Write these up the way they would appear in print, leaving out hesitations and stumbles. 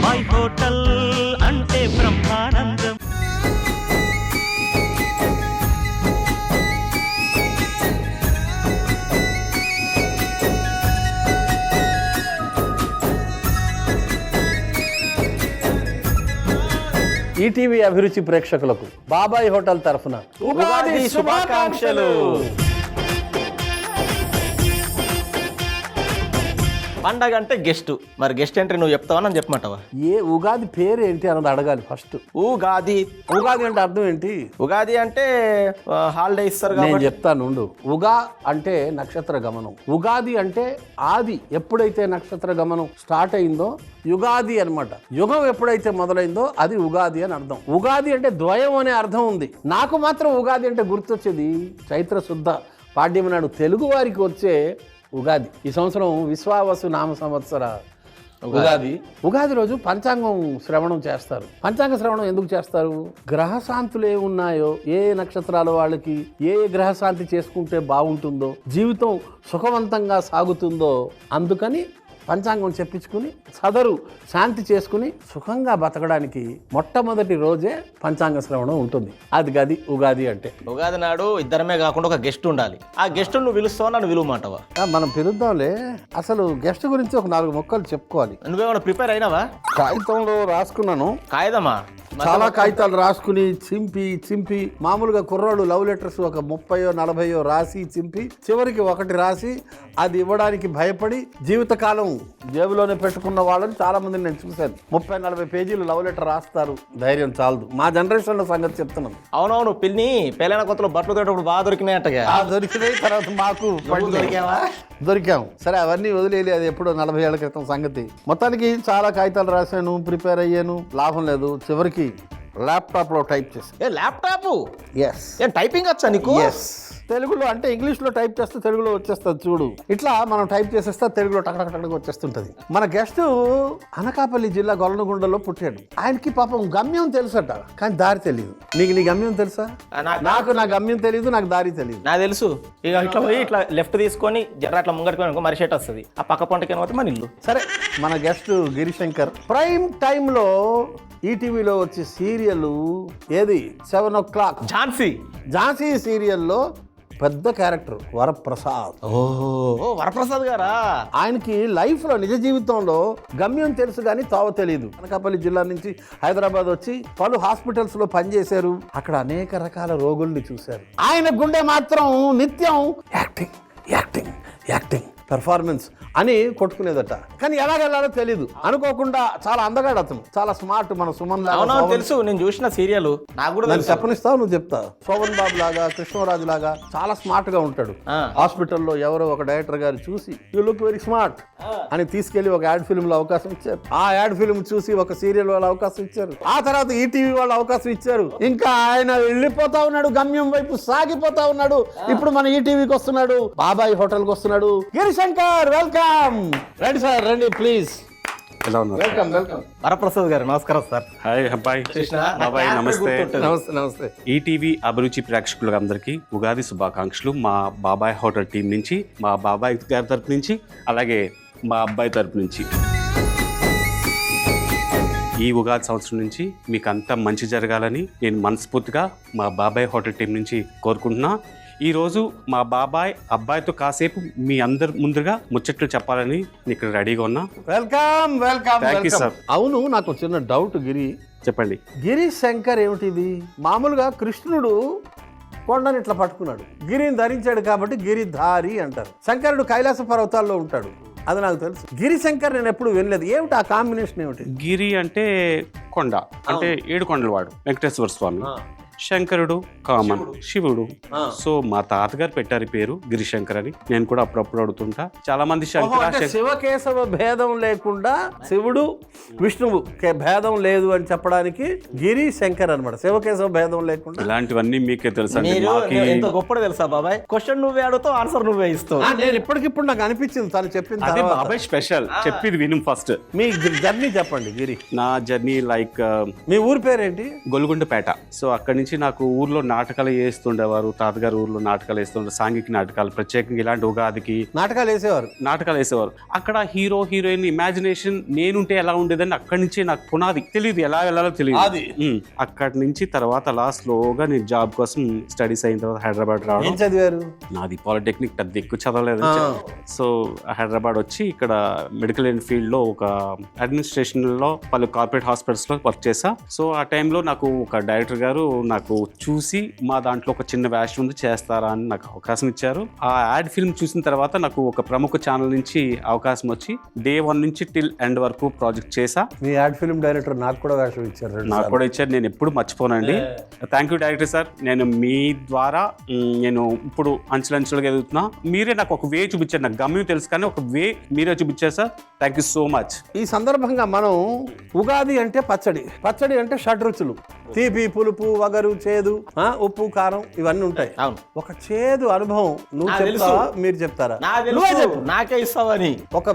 బాబాయ్ హోటల్ అంటే బ్రహ్మానందం. ఈటీవీ అభిరుచి ప్రేక్షకులకు బాబాయ్ హోటల్ తరఫున ఉగాది శుభాకాంక్షలు. పండగ అంటే గెస్ట్, మరి గెస్ట్ ఎంట్రీ నువ్వు చెప్తావా నన్ను చెప్పమంటావా? ఏ ఉగాది పేరు ఏంటి అన్నది అడగాలి ఫస్ట్. ఉగాది ఉగాది అంటే అర్థం ఏంటి? ఉగాది అంటే హాలిడే ఇస్తారు నేను కాబట్టి. చెప్తాను ఉండు. ఉగా అంటే నక్షత్ర గమనం, ఉగాది అంటే ఆది. ఎప్పుడైతే నక్షత్ర గమనం స్టార్ట్ అయిందో యుగాది అన్నమాట. యుగం ఎప్పుడైతే మొదలైందో అది ఉగాది అని అర్థం. ఉగాది అంటే ద్వయం అనే అర్థం ఉంది. నాకు మాత్రం ఉగాది అంటే గుర్తొచ్చేది చైత్ర శుద్ధ పాడ్యమి నాడు తెలుగు వారికి వచ్చే ఉగాది. ఈ సంవత్సరం విశ్వావసు నామ సంవత్సర ఉగాది. ఉగాది రోజు పంచాంగం శ్రవణం చేస్తారు. పంచాంగ శ్రవణం ఎందుకు చేస్తారు? గ్రహశాంతులు ఏ ఉన్నాయో, ఏ నక్షత్రాల వాళ్ళకి ఏ గ్రహశాంతి చేసుకుంటే బాగుంటుందో, జీవితం సుఖవంతంగా సాగుతుందో, అందుకని పంచాంగం చెప్పించుకుని సదరు శాంతి చేసుకుని సుఖంగా బతకడానికి మొట్టమొదటి రోజే పంచాంగ శ్రవణం ఉంటుంది. అది గది ఉగాది అంటే. ఉగాది నాడు ఇద్దరమే కాకుండా ఒక గెస్ట్ ఉండాలి. ఆ గెస్ట్ నువ్వు పిలుస్తావా నన్ను పిలువమంటావా? మనం పిలుద్దాంలే. అసలు గెస్ట్ గురించి ఒక 4 ముక్కలు చెప్పుకోవాలి. నువ్వేమైనా ప్రిపేర్ అయినావా? కాగితంలో రాసుకున్నాను. కాగితమా? చాలా కాగితాలు రాసుకుని చింపి మామూలుగా కుర్రాడు లవ్ లెటర్స్ ఒక 30-40 రాసి చింపి చివరికి ఒకటి రాసి అది ఇవ్వడానికి భయపడి జీవితకాలం జేబులోనే పెట్టుకున్న వాళ్ళని చాలా మందిని నేను చూశాను. 30-40 పేజీలు లవ్ లెటర్ రాస్తారు. ధైర్యం చాలదు. మా జనరేషన్ లో సంగతి చెప్తున్నాం. అవునవును, పిల్లి పెళ్ళైన కొత్తలో బట్టలు తోటప్పుడు బాగా దొరికినాయటగా. దొరికినాయి. తర్వాత మాకు దొరికాము. సరే అవన్నీ వదిలేలి. అది ఎప్పుడో 40 ఏళ్ల క్రితం సంగతి. మొత్తానికి చాలా కాగితాలు రాశాను, ప్రిపేర్ అయ్యాను. లాభం లేదు. చివరికి ల్యాప్టాప్ లో టైప్ చేశాను. ల్యాప్టాప్? ఎస్. టైపింగ్ వచ్చా నీకు? ఎస్. తెలుగులో అంటే ఇంగ్లీష్ లో టైప్ చేస్తే తెలుగులో వచ్చేస్తుంది చూడు. ఇట్లా మనం టైప్ చేసేస్తే తెలుగులో టక్ వచ్చేస్తుంటది. మన గెస్ట్ అనకాపల్లి జిల్లా గొల్లనగుండలో పుట్టాడు. ఆయనకి పాపం గమ్యం తెలుసట, కానీ దారి తెలియదు. నీకు నీ గమ్యం తెలుసా? నాకు నా గమ్యం తెలియదు, నాకు దారి తెలియదు. నాకు తెలుసు. ఇక ఇట్లా పోయి ఇట్లా లెఫ్ట్ తీసుకొని జర అట్లా ముంగట్టుకొని మరి షర్ట్ వస్తుంది. ఆ పక్క పంటకి పోతే మన ఇల్లు. సరే, మన గెస్ట్ గిరిశంకర్ ప్రైమ్ టైంలో ఈటీవీలో వచ్చే సీరియల్ ఏది? 7 o'clock ఝాన్సీ సీరియల్లో పెద్ద క్యారెక్టర్ వరప్రసాద్. ఓ వరప్రసాద్ గారా? ఆయనకి లైఫ్ లో నిజ జీవితంలో గమ్యం తెలుసు కానీ తావ తెలియదు. అనకాపల్లి జిల్లా నుంచి హైదరాబాద్ వచ్చి పలు హాస్పిటల్స్ లో పనిచేశారు. అక్కడ అనేక రకాల రోగుల్ని చూశారు. ఆయన గుండె మాత్రం నిత్యం యాక్టింగ్ పెర్ఫార్మెన్స్ అని కొట్టుకునేదట. కానీ ఎలాగెళ్ళాలో తెలీదు. అనుకోకుండా చాలా అందగాడు అతను, చాలా స్మార్ట్. మన సుమన్ లాగా తెలుసు, నేను చూసిన సీరియల్. నాకు కూడా చెప్పనిస్తావు? నువ్వు చెప్తా. శోభన్ బాబు లాగా, కృష్ణరాజు లాగా చాలా స్మార్ట్ గా ఉంటాడు. హాస్పిటల్లో ఎవరో ఒక డైరెక్టర్ గారు చూసి యూ లుక్ వెరీ స్మార్ట్ అని తీసుకెళ్లి ఒక యాడ్ ఫిల్మ్ లో అవకాశం ఇచ్చారు. ఆ యాడ్ ఫిల్మ్ చూసి ఒక సీరియల్ వాళ్ళు అవకాశం ఇచ్చారు. ఆ తర్వాత ఈటీవీ వాళ్ళు అవకాశం ఇచ్చారు. ఇంకా ఆయన వెళ్ళిపోతా ఉన్నాడు, గమ్యం వైపు సాగిపోతా ఉన్నాడు. ఇప్పుడు మన ఈటీవీకి వస్తున్నాడు, బాబాయ్ హోటల్ కి వస్తున్నాడు. గిరిశంకర్, వెల్కమ్. రండి సార్, రండి ప్లీజ్. ఎలా ఉన్నారు? వెల్కమ్. వరప్రసాద్ గారు నమస్కారం సార్. హాయ్ అబ్బాయి. బాబాయ్ నమస్తే. నమస్తే. ఈటీవీ అభిరుచి ప్రేక్షకులకు అందరికీ ఉగాది శుభాకాంక్షలు. మా బాబాయ్ హోటల్ టీం నుంచి, మా బాబాయ్ గారి తరపు నుంచి, అలాగే మా అబ్బాయి తరపు నుంచి ఈ ఉగాది సంవత్సరం నుంచి మీకు అంతా మంచి జరగాలని నేను మనస్ఫూర్తిగా మా బాబాయ్ హోటల్ టీం నుంచి కోరుకుంటున్నా. ఈరోజు మా బాబాయ్ అబ్బాయితో కాసేపు మీ అందరు ముందుగా ముచ్చట్లు చెప్పాలని ఇక్కడ రెడీగా ఉన్నా. వెల్కమ్. Thank you sir. అవును, నాకు చిన్న డౌట్. గిరి, చెప్పండి. గిరిశంకర్ ఏమిటిది? మామూలుగా కృష్ణుడు కొండని ఇట్లా పట్టుకున్నాడు, గిరిని ధరించాడు కాబట్టి గిరిధారి అంటారు. శంకరుడు కైలాస పర్వతాల్లో ఉంటాడు, అది నాకు తెలుసు. గిరిశంకర్ నేను ఎప్పుడు వినలేదు. ఏమిటి ఆ కాంబినేషన్? ఏమిటి? గిరి అంటే కొండ, అంటే 7 కొండల వాడు వెంకటేశ్వర స్వామి. శంకరుడు కామన్, శివుడు. సో మా తాతగారు పెట్టారు పేరు గిరిశంకర్ అని. నేను కూడా అప్పుడప్పుడు అడుగుతుంటా. చాలా మంది శివకేశవ భేదం లేకుండా శివుడు విష్ణువు భేదం లేదు అని చెప్పడానికి గిరి శంకర్ అనమాట. శివకేశవ భేదం లేకుండా. ఇలాంటివన్నీ మీకే తెలుసా? ఎంత గొప్పగా తెలుసా బాబాయ్? క్వశ్చన్ నువ్వే అడుగుతావు, ఆన్సర్ నువ్వే ఇస్తావు. నేను ఇప్పటికిప్పుడు నాకు అనిపించింది తను చెప్పింది. బాబాయ్ స్పెషల్ చెప్పేది విను. ఫస్ట్ మీ జర్నీ చెప్పండి గిరి. నా జర్నీ లైక్ మీ ఊరి పేరేంటి? గొలుగుండపేట. సో అక్కడి నుంచి నుంచి నాకు ఊర్లో నాటకాలు వేస్తుండేవారు. తాతగారు ఊర్లో నాటకాలు వేస్తుండే, సాంఘిక నాటకాలు, ప్రత్యేకంగా ఇలాంటి ఉగాదికి నాటకాలు వేసేవారు. అక్కడ హీరో హీరోయిన్ ఇమాజినేషన్ నేనుంటే ఎలా ఉండేదని అక్కడి నుంచి నాకు పునాది తెలియదు, ఎలా వెళ్ళాలో తెలియదు. అక్కడి నుంచి తర్వాత స్లోగా నేను జాబ్ కోసం స్టడీస్ అయిన తర్వాత హైదరాబాద్ రావడం. చదివారు? నాది పాలిటెక్నిక్, పెద్ద ఎక్కువ చదవలేదు. సో హైదరాబాద్ వచ్చి ఇక్కడ మెడికల్ ఫీల్డ్ లో ఒక అడ్మినిస్ట్రేషన్ లో పలు కార్పొరేట్ హాస్పిటల్స్ లో వర్క్ చేశా. సో ఆ టైంలో నాకు ఒక డైరెక్టర్ గారు నాకు చూసి మా దాంట్లో ఒక చిన్న వేషం ఉంది చేస్తారా అని నాకు అవకాశం ఇచ్చారు. ఆ యాడ్ ఫిల్మ్ చూసిన తర్వాత నాకు ఒక ప్రముఖ ఛానల్ నుంచి అవకాశం వచ్చి డే 1 నుంచి టిల్ ఎండ్ వరకు ప్రాజెక్ట్ చేశా. మీ యాడ్ ఫిల్మ్ డైరెక్టర్ నాకు కూడా వేషం ఇచ్చారు. నాకు కూడా ఇచ్చారు, నేను ఎప్పుడు మర్చిపోనండి. Thank you director sir. నేను మీ ద్వారా నేను ఇప్పుడు అంచెలంచెలుగా ఎదుగుతున్నా. మీరే నాకు ఒక వే చూపించారు, నాకు గమ్యం తెలుసు కానీ ఒక వే మీరే చూపించారు sir. Thank you so much. ఈ సందర్భంగా మనం ఉగాది అంటే పచ్చడి అంటే షడ్రుచులు, తీపి, పులుపు, వగరు, చేదు, ఉప్పు, కారం ఇవన్నీ ఉంటాయి. ఒక చేదు అనుభవం నువ్వు చెప్తావా, మీరు చెప్తారా? నాకే ఇస్తావని ఒక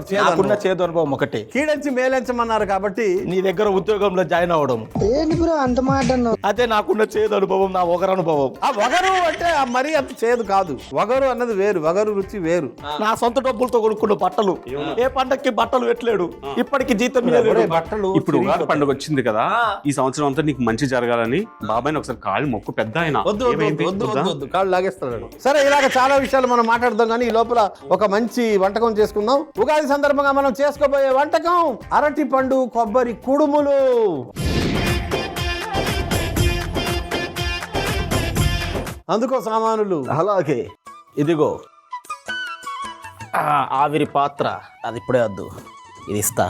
చేదు అనుభవం ఒకటి. కీడంచి మేలెంచమన్నారు కాబట్టి నీ దగ్గర ఉద్యోగంలో జాయిన్ అవ్వడం అంత మాట అదే నాకున్న చేదు అనుభవం, నా ఒకరు అనుభవం. ఆ వగరు అంటే మరీ అంత చేదు కాదు. వగరు అన్నది వేరు, వగరు రుచి వేరు. నా సొంత డబ్బులతో కొనుక్కున్న బట్టలు, ఏ పండక్కి బట్టలు పెట్టలేడు, ఇప్పటికి జీతం బట్టలు. ఇప్పుడు ఉగాది పండుగ వచ్చింది కదా, ఈ సంవత్సరం అంతా నీకు మంచి జరగాలని బాబాయ్ ఒకసారి కాళ్ళు మొక్కు. పెద్ద ఆయన కాళ్ళు లాగేస్తాడు. సరే, ఇలాగ చాలా విషయాలు మనం మాట్లాడదాం కానీ ఈ లోపల ఒక మంచి వంటకం చేసుకుందాం. ఉగాది సందర్భంగా మనం చేసుకోబోయే వంటకం అరటి పండు కొబ్బరి కుడుములు. అందుకో సామానులు. అలాగే ఇదిగో ఆవిరి పాత్ర, అది ఇప్పుడే వద్దు, ఇది ఇస్తా.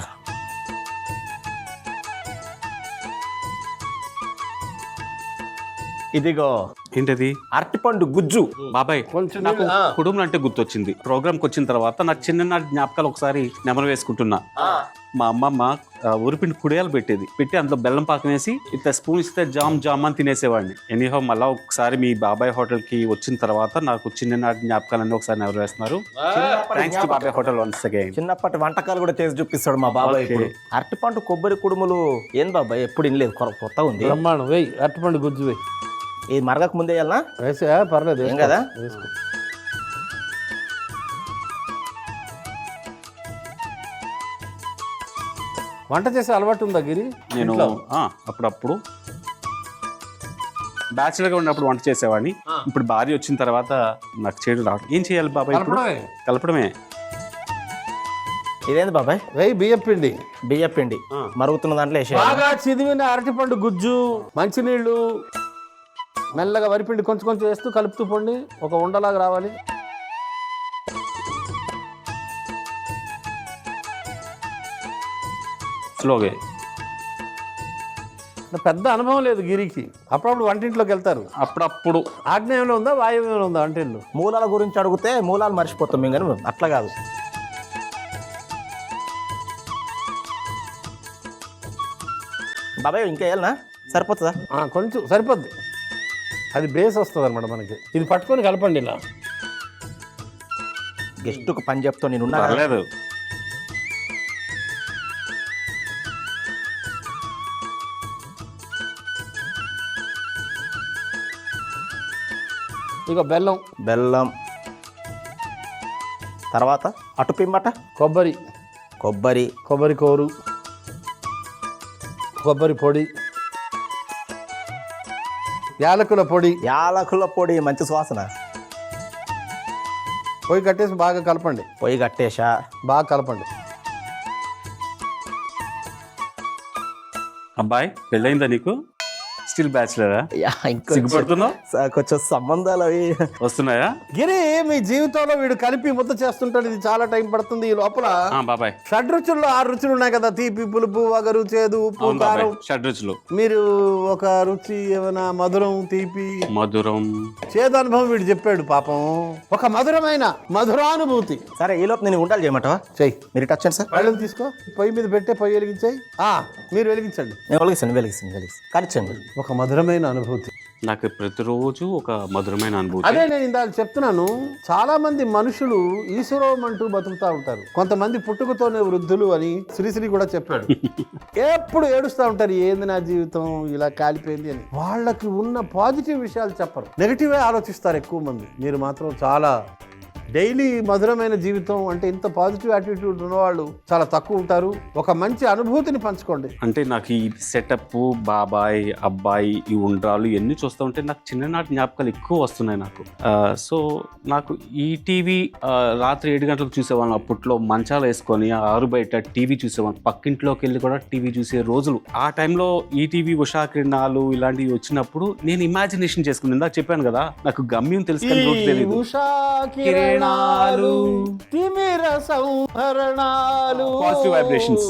ఇదిగో ఏంటది? అరటిపండు గుజ్జు. బాబాయ్ కొంచెం నాకు కుటుంబం అంటే గుర్తొచ్చింది. ప్రోగ్రామ్కి వచ్చిన తర్వాత నాకు చిన్ననాటి జ్ఞాపకాలు ఒకసారి నెమరు వేసుకుంటున్నా. మా అమ్మమ్మ ఊరిపిండి కుడియాలు పెట్టి అందులో బెల్లం పాకం వేసి ఇట్లా స్పూన్ ఇస్తే జామ్ అని తినేసేవాడిని. ఎనీహో మళ్ళా ఒకసారి మీ బాబాయ్ హోటల్ కి వచ్చిన తర్వాత నాకు చిన్ననాటి జ్ఞాపకాలన్నీ ఒకసారి నెమరు వేస్తున్నారు. థ్యాంక్స్ టు బాబాయ్ హోటల్ వన్స్ అగైన్. చిన్నప్పటి వంటకాలు కూడా చేసి చూపిస్తాడు మా బాబాయ్. ఇప్పుడు అరటిపండు కొబ్బరి కుడుములు ఏం బాబాయ్ ఎప్పుడు వినలేదు, కొత్తగా ఉంది. బ్రహ్మాండం. వెయ్యి అరటిపండు గుజ్జు వెయ్యి. ఇది మరగక ముందే వెళ్ళనా? వేసా, పర్లేదు ఏం కదా. వేసుకో. వంట చేసే అలవాటు ఉందా గిరి? నేను అప్పుడప్పుడు బ్యాచులర్గా ఉన్నప్పుడు వంట చేసేవాడిని. ఇప్పుడు భార్య వచ్చిన తర్వాత నాకు చేయడం రావడం. ఏం చేయాలి బాబాయ్? కలపడమే. ఇదేంది బాబాయ్? బియ్య పిండి మరుగుతున్న దాంట్లో బాగా చిదివిన అరటిపండు గుజ్జు, మంచినీళ్ళు, మెల్లగా వరిపిండి కొంచెం వేస్తూ కలుపుతూ పండి ఒక ఉండలాగా రావాలి. స్లోగా. పెద్ద అనుభవం లేదు గిరికి. అప్పుడప్పుడు వంటింట్లోకి వెళ్తారు. అప్పుడప్పుడు ఆగ్నేయంలో ఉందా, వాయువ్యంలో ఉందా వంటిల్లు? మూలాల గురించి అడిగితే మూలాలు మర్చిపోతాం మేము, కానీ అట్లా కాదు. బాబాయ్ ఇంకా వెళ్ళనా? సరిపోతుందా? కొంచెం సరిపోద్ది. అది బేస్ వస్తుంది అనమాట మనకి. ఇది పట్టుకొని కలపండి ఇలా. గెస్ట్కు పని చెప్తా నేను లేదు. ఇక బెల్లం తర్వాత అటు పిమ్మట కొబ్బరి కోరు, కొబ్బరి పొడి, యాలకుల పొడి, మంచి సువాసన. పొయ్యి కట్టేసి బాగా కలపండి. బాగా కలపండి. అబ్బాయి పెళ్ళయిందా నీకు? స్టిల్ బ్యాచులరా? సిగ్గుపడుతున్నావు? కొంచెం సంబంధాలు అవి వస్తున్నాయా? గిరి, మీ జీవితంలో వీడు కలిపి ముద్ద చేస్తుంటాడు. ఇది చాలా టైం పడుతుంది. ఈ లోపల బాబాయ్ షడ్రుచుల్లో 6 రుచులు ఉన్నాయి కదా. తీపి, పులుపు, వగరు, చేదు, ఉప్పు, కారం. షడ్రుచులు. మీరు ఒక రుచి ఏమైనా మధురం, తీపి, చేదు అనుభవం వీడు చెప్పాడు. పాపం ఒక మధురానుభూతి. సరే, ఈ లోపు నేను ఉండాలి చేయమంటావా? చెయ్యి. మీరు టచ్ చేయండి సార్. పళ్ళని తీసుకో, పొయ్యి మీద పెట్టే పొయ్యి వెలిగించాయి. మీరు వెలిగించండి. నేను వెలిగిస్తాను. కానిచ్చండి. ఒక మధురమైన అనుభూతి. నాకు ప్రతిరోజు ఒక మధురమైన అనుభూతి. అదే నేను ఇందాక చెప్తున్నాను, చాలా మంది మనుషులు ఈశ్వరం అంటూ బతుకుతా ఉంటారు. కొంతమంది పుట్టుకతోనే వృద్ధులు అని శ్రీశ్రీ కూడా చెప్పాడు. ఎప్పుడు ఏడుస్తూ ఉంటారు, ఏంది నా జీవితం ఇలా కాలిపోయింది అని. వాళ్ళకి ఉన్న పాజిటివ్ విషయాలు చెప్పరు, నెగటివే ఆలోచిస్తారు ఎక్కువ మంది. మీరు మాత్రం చాలా డైలీ మధురమైన జీవితం అంటే ఇంత పాజిటివ్ యాటిట్యూడ్ ఉన్నవాళ్ళు చాలా తక్కువ ఉంటారు. ఒక మంచి అనుభూతిని పంచుకోండి. అంటే నాకు ఈ సెటప్, బాబాయ్, అబ్బాయి, ఈ ఉండ్రాలు ఇవన్నీ చూస్తూ ఉంటే నాకు చిన్ననాటి జ్ఞాపకాలు ఎక్కువ వస్తున్నాయి నాకు. సో నాకు ఈ టీవీ రాత్రి 7 గంటలకు చూసేవాళ్ళం. అప్పట్లో మంచాలు వేసుకొని ఆరు బయట టీవీ చూసేవాళ్ళం. పక్కింట్లోకి వెళ్ళి కూడా టీవీ చూసే రోజులు. ఆ టైంలో ఈ టీవీ ఉషా కిరణాలు ఇలాంటివి వచ్చినప్పుడు నేను ఇమాజినేషన్ చేసుకుని, ఇందాక చెప్పాను కదా నాకు గమ్యం తెలుసు కానీ రూట్ తెలియదు. Positive vibrations.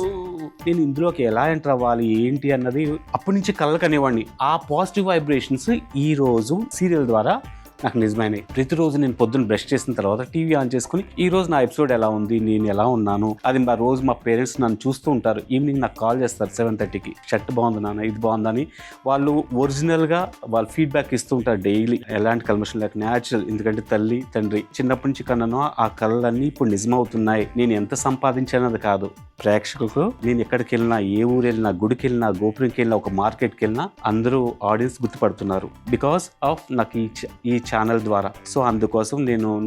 నేను ఇందులోకి ఎలా ఎంటర్ అవ్వాలి ఏంటి అన్నది అప్పటి నుంచి కళ్ళకు అనేవాడిని. ఆ పాజిటివ్ వైబ్రేషన్స్ ఈ రోజు సీరియల్ ద్వారా నాకు నిజమైనవి. ప్రతిరోజు నేను పొద్దున్న బ్రష్ చేసిన తర్వాత టీవీ ఆన్ చేసుకుని ఈ రోజు నా ఎపిసోడ్ ఎలా ఉంది, నేను ఎలా ఉన్నాను, అది రోజు మా పేరెంట్స్ నన్ను చూస్తూ ఉంటారు. ఈవినింగ్ నాకు కాల్ చేస్తారు 7:30కి, షర్ట్ బాగుంది నాన్న, ఇది బాగుందని. వాళ్ళు ఒరిజినల్గా వాళ్ళు ఫీడ్బ్యాక్ ఇస్తూ ఉంటారు డైలీ. ఎలాంటి కల్మషం లేక న్యాచురల్. ఎందుకంటే తల్లి తండ్రి చిన్నప్పటి నుంచి కన్నాను ఆ కళలన్నీ ఇప్పుడు నిజమవుతున్నాయి. నేను ఎంత సంపాదించానది కాదు, ప్రేక్షకులకు నేను ఎక్కడికి వెళ్ళినా, ఏ ఊరు వెళ్ళినా, గుడికి వెళ్ళినా, గోపురంకి వెళ్ళినా, ఒక మార్కెట్కి వెళ్ళినా అందరూ ఆడియన్స్ గుర్తుపడుతున్నారు బికాస్ ఆఫ్ నాకు ఈ ఛానల్ ద్వారా. సో అందుకోసం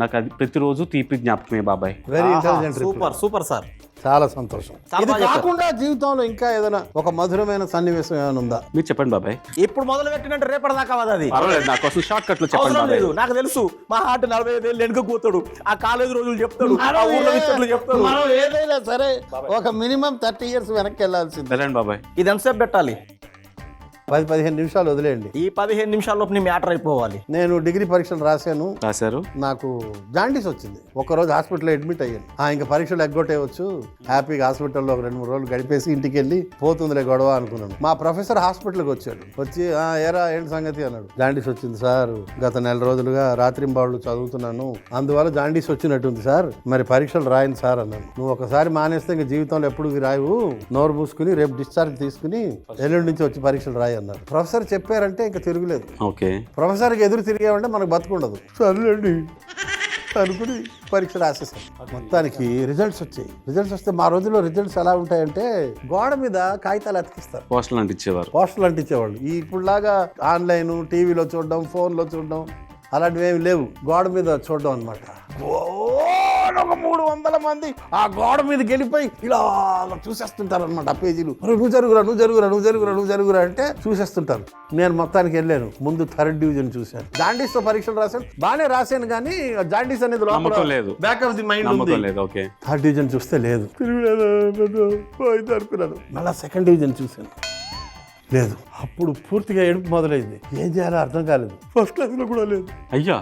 నాకు అది ప్రతిరోజు తీపి జ్ఞాపకమే బాబాయ్. Very intelligent. సూపర్ సార్, చాలా సంతోషం. ఇది కాకుండా జీవితంలో ఇంకా ఏదైనా ఒక మధురమైన సన్నివేశం ఏమైనా ఉందా? మీరు చెప్పండి బాబాయ్. ఇప్పుడు మొదలు పెట్టినట్టు రేపటి దాకా అది పర్వాలేదు, నా కోసం షార్ట్ కట్ లో చెప్పండి బాబాయ్. నాకు తెలుసు, మా హార్ట్ 45 ఏళ్ళు వెనుక కూతాడు. ఆ కాలేజ్ రోజులు చెప్తాడు, చెప్తాడు. మనం ఏదైనా సరే ఒక మినిమం 30 years వెనక్కి వెళ్ళాల్సింది. వెళ్ళండి బాబాయ్. ఇది ఎంతసేపు పెట్టాలి? 10-15 నిమిషాలు వదిలేయండి. ఈ 15 నిమిషాల్లోపు నీ మ్యాటర్ అయిపోవాలి. నేను డిగ్రీ పరీక్షలు రాశారు. నాకు జాండీస్ వచ్చింది. ఒకరోజు హాస్పిటల్లో అడ్మిట్ అయ్యాను. ఇంకా పరీక్షలు ఎగ్గొట్టేయచ్చు, హ్యాపీగా హాస్పిటల్లో ఒక 2-3 రోజులు గడిపేసి ఇంటికి వెళ్ళి పోతుందిలే గొడవ అనుకున్నాను. మా ప్రొఫెసర్ హాస్పిటల్కి వచ్చాడు. వచ్చి ఏరా ఏంటి సంగతి అన్నాడు. జాండీస్ వచ్చింది సార్, గత 4 రోజులుగా రాత్రింబాళ్ళు చదువుతున్నాను, అందువల్ల జాండీస్ వచ్చినట్టుంది సార్, మరి పరీక్షలు రాయను సార్ అన్నాను. నువ్వు ఒకసారి మానేస్తే ఇంకా జీవితంలో ఎప్పుడు రాయవు, నోరు పూసుకుని రేపు డిశ్చార్జ్ తీసుకుని ఎల్లుండి నుంచి వచ్చి పరీక్షలు రాయి అన్నారు. ప్రొఫెసర్ చెప్పారంటే ఇంకా తిరుగులేదు. ఓకే, ప్రొఫెసర్కి ఎదురు తిరిగామంటే మనకు బతుకుండదు. సర్లేండి అనుకుని పరీక్ష రాసేసాం. మొత్తానికి రిజల్ట్స్ వచ్చాయి. రిజల్ట్స్ వస్తే మా రోజుల్లో రిజల్ట్స్ ఎలా ఉంటాయంటే గోడ మీద కాగితాలు అతికిస్తారు, పోస్టర్లు అంటించేవాళ్ళు. ఇప్పుడులాగా ఆన్లైన్ టీవీలో చూడడం, ఫోన్లో చూడడం అలాంటివి ఏమి లేవు. గోడ మీద చూడడం అనమాట. ఒక 300 మంది ఆ గోడ మీద గెలిపోయి ఇలా చూసేస్తుంటారు అనమాట. ఆ పేజీలు నువ్వు జరుగురా అంటే చూసేస్తుంటారు. నేను మొత్తానికి వెళ్ళాను. ముందు 3rd డివిజన్ చూశాను. జాండీస్ తో పరీక్షలు రాశాను, బాగానే రాశాను, కానీ జాండీస్ అనేది బ్యాక్ ఆఫ్ ది మైండ్ ఉంది. 3rd డివిజన్ చూస్తే లేదు, అనుకున్నాను. మళ్ళా 2nd డివిజన్ చూశాను, లేదు. అప్పుడు పూర్తిగా ఏడుపు మొదలైంది. ఏం చేయాలో అర్థం కాలేదు. ఫస్ట్ క్లాస్ లో కూడా లేదు. అయ్యా,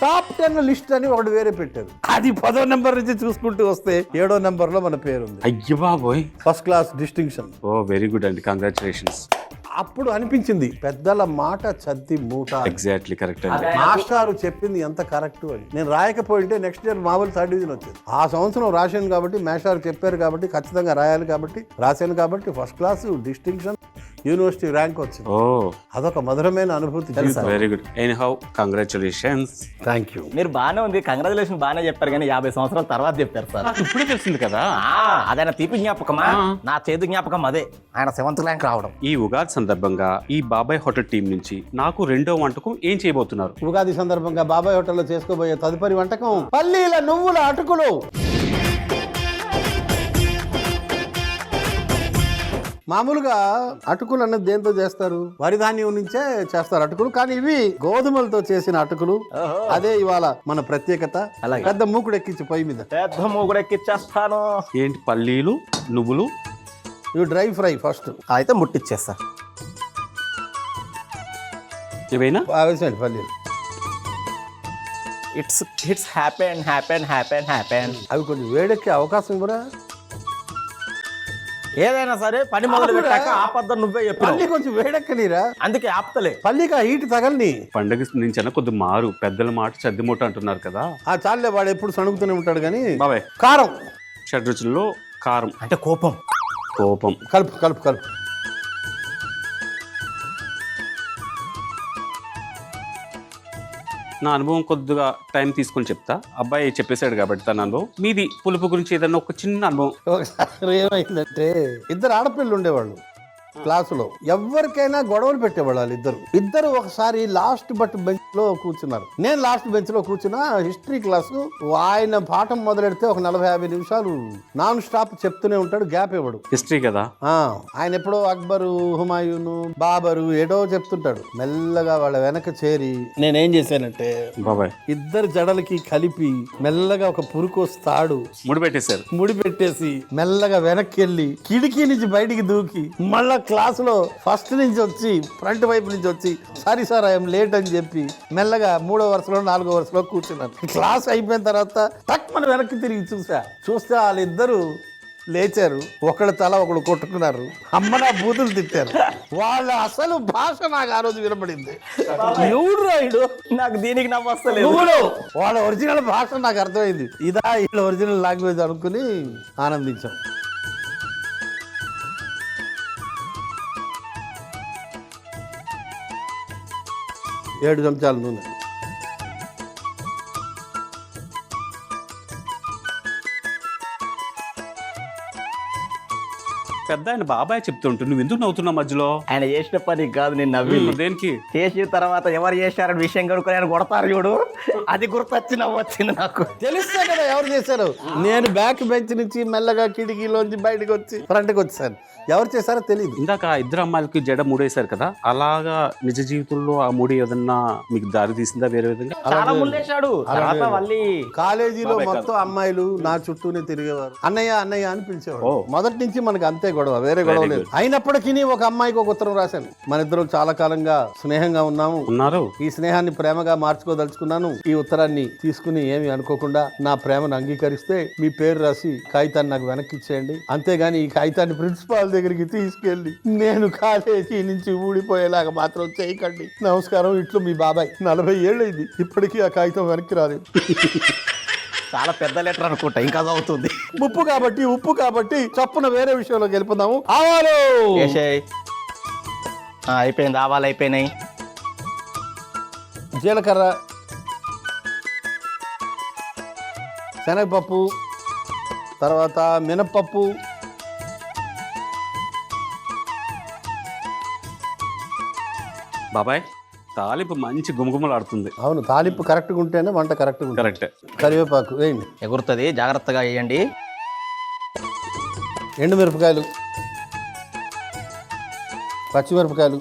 టాప్ 10 లిస్ట్ అని ఒకటి వేరే పెట్టారు. అది 10వ నెంబర్ నుంచి చూసుకుంటూ వస్తే 7వ నెంబర్ లో మన పేరు ఉంది. అయ్యో బాబోయ్, ఫస్ట్ క్లాస్ డిస్టింక్షన్. ఓ వెరీ గుడ్ అండి, కంగ్రాచులేషన్స్. అప్పుడు అనిపించింది పెద్దల మాట చద్ది మూట. ఎగ్జాక్ట్లీ కరెక్ట్ అండి. మాస్టారు చెప్పింది ఎంత కరెక్ట్ అని. నేను రాయకపోయింటే నెక్స్ట్ ఇయర్ మామూలు 3rd డివిజన్ వచ్చేది. ఆ సంవత్సరం రాశాను కాబట్టి, మాస్టారు చెప్పారు కాబట్టి, ఖచ్చితంగా రాయాలి కాబట్టి రాశాను కాబట్టి first class distinction, university rank వచ్చింది. ఓ, అదొక మధురమైన అనుభూతి. Very good. Anyhow congratulations. Thank you. మీరు బాగానే ఉంది, కంగ్రాచులేషన్ బాగానే చెప్పారు, కానీ 50 సంవత్సరాల తర్వాత చెప్పారు సార్. ఇప్పుడే తెలిసింది కదా. అదైనా తీపి జ్ఞాపకమా? నా చేదు జ్ఞాపకం అదే, ఆయన 7th ర్యాంక్ రావడం. ఈ ఉగాది సందర్భంగా ఈ బాబాయ్ హోటల్ టీం నుంచి నాకు 2వ వంటకం ఏం చేయబోతున్నారు? ఉగాది సందర్భంగా బాబాయ్ హోటల్లో చేసుకోబోయే తదుపరి వంటకం పల్లీల నువ్వుల అటుకులు. మామూలుగా అటుకులు అన్నది దేంతో చేస్తారు? వరి ధాన్యం నుంచే చేస్తారు అటుకులు, కానీ ఇవి గోధుమలతో చేసిన అటుకులు. అదే ఇవాళ మన ప్రత్యేకత. పెద్ద మూకుడు ఎక్కించి పొయ్యి మీద పెద్ద మూకుడు ఎక్కిచ్చేస్తాను. ఏంటి? పల్లీలు, నువ్వులు, ఇవి డ్రై ఫ్రై. ఫస్ట్ అయితే ముట్టిచ్చేస్తా. ఏవైనా వేసేయండి పల్లీలు. It's happen. అవి కొంచెం వేడెక్కే అవకాశం ఇవ్వరా? ఏదైనా సరే పని మొదలు పెట్టాక ఆపద్ద నువ్వే చెప్పు. పల్లి కొంచెం వేడెక్కనిరా, అందుకే ఆపుతలే. పల్లికి ఆ హీట్ తగలని. పండగ నుంచి కొద్ది మారు, పెద్దల మాట చద్ది మూట అంటున్నారు కదా. ఆ చాలే, వాడు ఎప్పుడు సణుగుతూనే ఉంటాడు. కానీ బాబాయ్, కారం, షడ్రుచుల్లో కారం అంటే కోపం. కలుపు. నా అనుభవం కొద్దిగా టైం తీసుకొని చెప్తా. అబ్బాయి చెప్పేశాడు కాబట్టి తన అనుభవం. మీది పులుపు గురించి ఏదన్నా ఒక చిన్న అనుభవం. ఒకసారి ఏమైందంటే ఇద్దరు ఆడపిల్లలు ఉండేవాళ్ళు క్లాసులో. ఎవరికైనా గొడవలు పెట్టేవాళ్ళు వాళ్ళిద్దరు. ఒకసారి లాస్ట్ బెంచ్ లో కూర్చున్నారు. నేను లాస్ట్ బెంచ్ లో కూర్చున్నా. History class. ఆయన పాఠం మొదలెడితే ఒక 40-50 నిమిషాలు నాన్ స్టాప్ చెప్తూనే ఉంటాడు, గ్యాప్ ఇవ్వడు. హిస్టరీ కదా. ఆయన ఎప్పుడో అక్బరు, హుమాయూను, బాబరు ఏడో చెప్తుంటాడు. మెల్లగా వాళ్ళ వెనక చేరి నేనేం చేశానంటే బాబాయ్ ఇద్దరు జడలకి కలిపి మెల్లగా ఒక పురుకొస్తాడు ముడి పెట్టేసి మెల్లగా వెనక్కి వెళ్ళి కిటికీ నుంచి బయటికి దూకి మళ్ళా క్లాసులో ఫస్ట్ నుంచి వచ్చి ఫ్రంట్ వైపు నుంచి వచ్చి సారీ సార్ ఐఎమ్ లేట్ అని చెప్పి మెల్లగా 3వ వరుసలో 4వ వరుసలో కూర్చున్నాను. క్లాస్ అయిపోయిన తర్వాత టక్ మన వెనక్కి తిరిగి చూస్తే వాళ్ళిద్దరూ లేచారు. ఒకళ్ళ తల ఒకళ్ళు కొట్టుకున్నారు. అమ్మనా బూతులు తిట్టారు. వాళ్ళ అసలు భాష నాకు ఆ రోజు వినపడింది. ఎవడు రాయుడు నాకు దీనికి నవ్వస్తలేదు. వాళ్ళ ఒరిజినల్ భాష నాకు అర్థమైంది. ఇదా వీళ్ళ ఒరిజినల్ లాంగ్వేజ్ అనుకుని ఆనందించాం. 7 చెంచాల నూనె. పెద్ద ఆయన బాబాయ్ చెప్తుంటు నువ్వు ఎందుకు నవ్వుతున్నావు మధ్యలో? ఆయన చేసిన పని కాదు, నేను నవ్వి. దేనికి? చేసిన తర్వాత ఎవరు చేశారని విషయం కనుక్కొని ఆయన కొడతారు చూడు, అది గుర్తొచ్చి నవ్వొచ్చింది నాకు. తెలుస్తా కదా ఎవరు చేశారు. నేను బ్యాక్ బెంచ్ నుంచి మెల్లగా కిటికీలోంచి బయటకు వచ్చి ఫ్రంట్కి వచ్చాను. ఎవరు చేశారో తెలియదు. ఇందాక ఇద్దరు అమ్మాయిలకి జడ మూడేశారు కదా, అలాగా నిజ జీవితంలో ఆ మూడు ఏదన్నా మీకు దారి తీసిందా వేరే విధంగా? చాలా ముందేశాడు. తర్వాత మళ్ళీ కాలేజీలో మొత్తం అమ్మాయిలు నా చుట్టూనే తిరిగేవారు. అన్నయ్య అన్నయ్య అని పిలిచేవాడు. మొదటి నుంచి మనకు అంతే గొడవ, వేరే గొడవ లేదు. అయినప్పటికీ ఒక అమ్మాయికి ఒక ఉత్తరం రాశాను. మన ఇద్దరం చాలా కాలంగా స్నేహంగా ఉన్నారు. ఈ స్నేహాన్ని ప్రేమగా మార్చుకోదలుచుకున్నాను. ఈ ఉత్తరాన్ని తీసుకుని ఏమి అనుకోకుండా నా ప్రేమను అంగీకరిస్తే మీ పేరు రాసి కాగితాన్ని నాకు వెనక్కి ఇచ్చేయండి. అంతేగాని ఈ కాగితాన్ని ప్రిన్సిపాల్ దగ్గరికి తీసుకెళ్ళి నేను కాలేజీ నుంచి ఊడిపోయేలాగా మాత్రం చేయకండి. నమస్కారం, ఇట్లు మీ బాబాయ్. 40 ఏళ్ళైంది, ఇప్పటికీ ఆ కాగితం వెనక్కి రాలేదు. చాలా పెద్ద లెటర్ అనుకుంటా, ఇంకా అవుతుంది. ఉప్పు కాబట్టి చప్పున వేరే విషయంలోకి వెళ్ళిపోదాము. ఆవాలు అయిపోయింది, ఆవాలు అయిపోయినాయి. జీలకర్ర, శనగపప్పు, తర్వాత మినప్పప్పు, బాబాయ్ తాలింపు మంచి గుమగుమలాడుతుంది. అవును, తాలింపు కరెక్ట్గా ఉంటేనే వంట కరెక్ట్గా ఉంటుంది. కరెక్ట్. కరివేపాకు వేయండి, ఎగురుతుంది, జాగ్రత్తగా వేయండి. ఎండుమిరపకాయలు, పచ్చిమిరపకాయలు,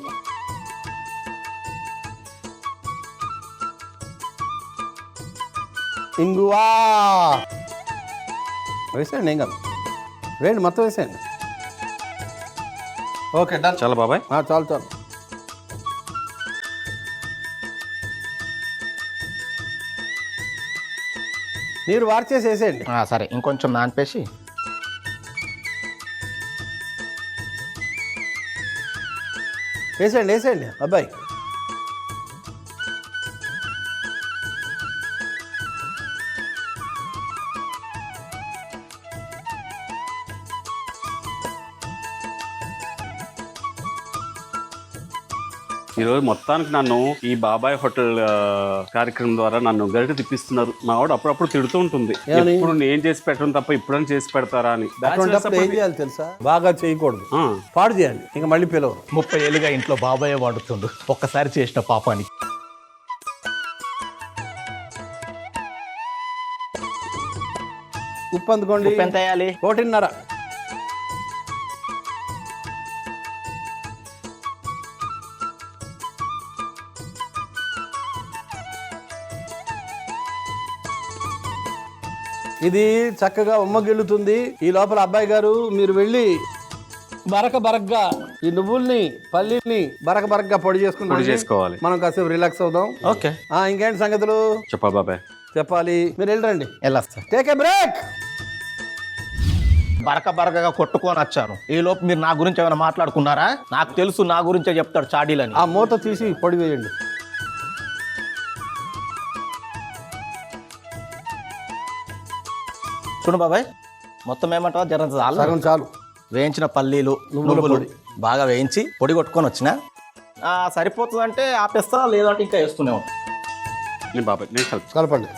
ఇంగువా వేసేయండి. ఏం కాదు, వేయండి, మొత్తం వేసేయండి. Okay done. చాలా బాబాయ్, చాలు. నీరు వార్చేసి వేసేయండి. సరే, ఇంకొంచెం నానిపేసి వేసేయండి అబ్బాయి. ఈరోజు మొత్తానికి నన్ను ఈ బాబాయ్ హోటల్ కార్యక్రమం ద్వారా నన్ను గరిట తిప్పిస్తున్నారు. మా వాడు అప్పుడప్పుడు తిడుతూ ఉంటుంది, ఇప్పుడు నేను చేసి పెట్టడం తప్ప ఇప్పుడని చేసి పెడతారా అని. ఏం చేయాలి తెలుసా? బాగా చేయకూడదు, పాడు చేయాలి. ఇంకా మళ్ళీ పిలవరు. 30 ఏళ్ళుగా ఇంట్లో బాబాయ్ వాడుతుండు, ఒక్కసారి చేసిన పాపానికి. ఉప్పు అందుకోండి. ఎంత వేయాలి? 1.5. ఇది చక్కగా ఉమ్మగిల్లుతుంది. ఈ లోపల అబ్బాయి గారు మీరు వెళ్ళి బరకగా ఈ నువ్వుల్ని పల్లీల్ని బరకగా పొడి చేసుకోవాలి. మనం కాసేపు రిలాక్స్ అవుదాం. ఓకే, ఇంకేంటి సంగతులు? చెప్పాలి బాబాయ్, చెప్పాలి. మీరు వెళ్ళండి. వెళ్ళొస్తా. Take a break. బరకగా కొట్టుకొని వచ్చాను. ఈ లోపు మీరు నా గురించి ఏమైనా మాట్లాడుకున్నారా? నాకు తెలుసు, నా గురించే చెప్తాడు చాడీలని. ఆ మూత తీసి పొడి వేయండి. చూడు బాబాయ్, మొత్తం ఏమంటావా? సగం చాలు. వేయించిన పల్లీలు, నువ్వులు బాగా వేయించి పొడి కొట్టుకొని వచ్చిన. సరిపోతుందంటే ఆపేస్తా, లేదంటే ఇంకా వేస్తూనే ఉంటా. నేను బాబాయ్ నేను కలుపు. కలపండి.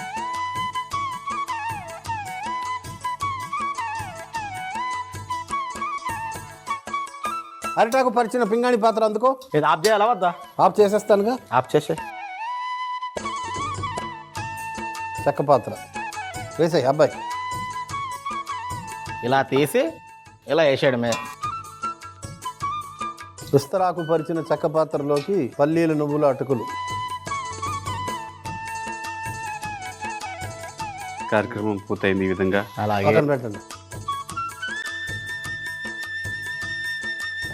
అరిటాకు పరిచిన పింగాణి పాత్ర అందుకో. ఇది ఆఫ్ చేయాలా వద్దా? ఆఫ్ చేసేస్తానుగా. ఆఫ్ చేసే. చెక్క పాత్ర వేసాయి అబ్బాయి. ఇలా తీసి ఇలా వేసేయడమే. విస్తరాకు పరిచిన చెక్క పాత్రలోకి పల్లీలు నువ్వుల అటుకులు. కార్యక్రమం పూర్తయింది ఈ విధంగా. అలాగే పక్కన పెట్టండి.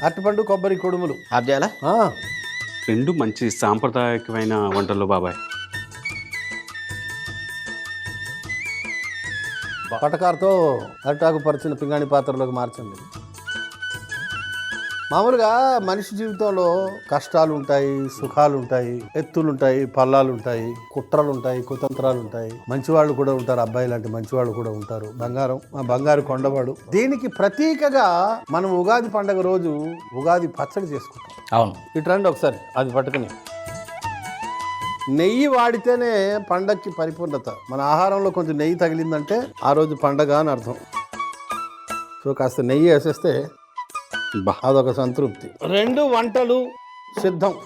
అరటిపండు కొబ్బరి కుడుములు. ఆఫ్ చేయాలా? రెండు మంచి సాంప్రదాయకమైన వంటలు బాబాయ్. పటకారతో అరిటాకు పరిచిన పింగాణి పాత్రలోకి మార్చండి. మామూలుగా మనిషి జీవితంలో కష్టాలు ఉంటాయి, సుఖాలు ఉంటాయి, ఎత్తులు ఉంటాయి, పల్లాలు ఉంటాయి, కుట్రలు ఉంటాయి, కుతంత్రాలు ఉంటాయి. మంచివాళ్ళు కూడా ఉంటారు, అబ్బాయి లాంటి మంచివాళ్ళు కూడా ఉంటారు. బంగారు కొండవాడు. దీనికి ప్రతీకగా మనం ఉగాది పండగ రోజు ఉగాది పచ్చడి చేసుకుంటాం. అవును. ఇటు రండి ఒకసారి, అది పట్టుకుని. నెయ్యి వాడితేనే పండగకి పరిపూర్ణత. మన ఆహారంలో కొంచెం నెయ్యి తగిలిందంటే ఆ రోజు పండగ అని అర్థం. సో కాస్త నెయ్యి వేసేస్తే అదొక సంతృప్తి. 2 వంటలు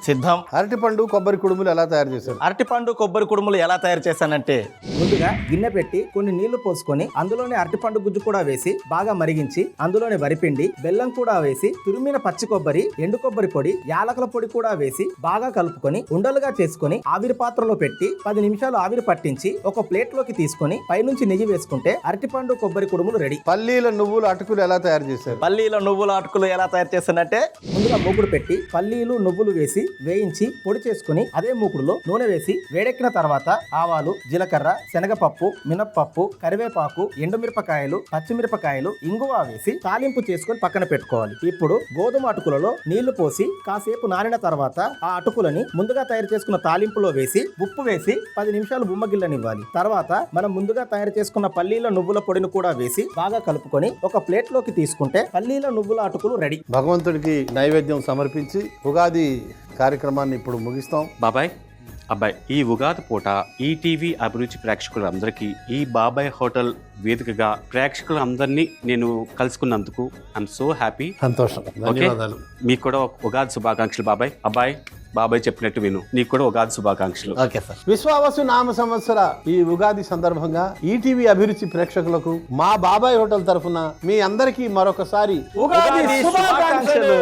సిద్ధం. అరటిపండు కొబ్బరి కుడుములు ఎలా తయారు చేశారు? అరటిపండు కొబ్బరి కుడుములు ఎలా తయారు చేశానంటే, ముందుగా గిన్నె పెట్టి కొన్ని నీళ్లు పోసుకొని అందులోనే అరటిపండు గుజ్జు కూడా వేసి బాగా మరిగించి అందులోనే వరిపిండి, బెల్లం కూడా వేసి తురిమిన పచ్చి కొబ్బరి, ఎండు కొబ్బరి పొడి, యాలకుల పొడి కూడా వేసి బాగా కలుపుకొని ఉండలుగా చేసుకొని ఆవిరి పాత్రలో పెట్టి 10 నిమిషాలు ఆవిరి పట్టించి ఒక ప్లేట్ లోకి తీసుకొని పైనుంచి నెయ్యి వేసుకుంటే అరటిపండు కొబ్బరి కుడుములు రెడీ. పల్లీల నువ్వుల అటుకులు ఎలా తయారు చేశారు? పల్లీల నువ్వుల అటుకులు ఎలా తయారు చేశానంటే, ముందుగా మూకుడు పెట్టి పల్లీలు నువ్వులు వేసి వేయించి పొడి చేసుకుని అదే మూకుడులో నూనె వేసి వేడెక్కిన తర్వాత ఆవాలు, జీలకర్ర, శనగపప్పు, మినప్పప్పు, కరివేపాకు, ఎండుమిరపకాయలు, పచ్చిమిరపకాయలు, ఇంగువ వేసి తాలింపు చేసుకుని పక్కన పెట్టుకోవాలి. ఇప్పుడు గోధుమ అటుకులలో నీళ్లు పోసి కాసేపు నానిన తర్వాత ఆ అటుకులని ముందుగా తయారు చేసుకున్న తాలింపులో వేసి ఉప్పు వేసి 10 నిమిషాలు బుమ్మగిల్లనివ్వాలి. తర్వాత మనం ముందుగా తయారు చేసుకున్న పల్లీల నువ్వుల పొడిని కూడా వేసి బాగా కలుపుకొని ఒక ప్లేట్ లోకి తీసుకుంటే పల్లీల నువ్వుల అటుకులు రెడీ. భగవంతుడికి నైవేద్యం సమర్పించి ఉగాది కార్యక్రమాన్ని ఇప్పుడు ముగిస్తాం. బాబాయ్ అబ్బాయి, ఈ ఉగాది పూట ఈటీవీ అభిరుచి ప్రేక్షకులందరికీ ఈ బాబాయ్ హోటల్ వేదికగా ప్రేక్షకులందరినీ నేను కలుసుకున్నందుకు ఐఎమ్ సో హ్యాపీ. సంతోషం. ధన్యవాదాలు. మీకు కూడా ఉగాది శుభాకాంక్షలు బాబాయ్. అబ్బాయి, బాబాయ్ చెప్పినట్టు విను, నీకు కూడా ఉగాది శుభాకాంక్షలు. Okay sir. విశ్వావసు నామ సంవత్సర ఈ ఉగాది సందర్భంగా ఈటీవీ అభిరుచి ప్రేక్షకులకు మా బాబాయ్ హోటల్ తరఫున మీ అందరికీ మరొకసారి ఉగాది శుభాకాంక్షలు.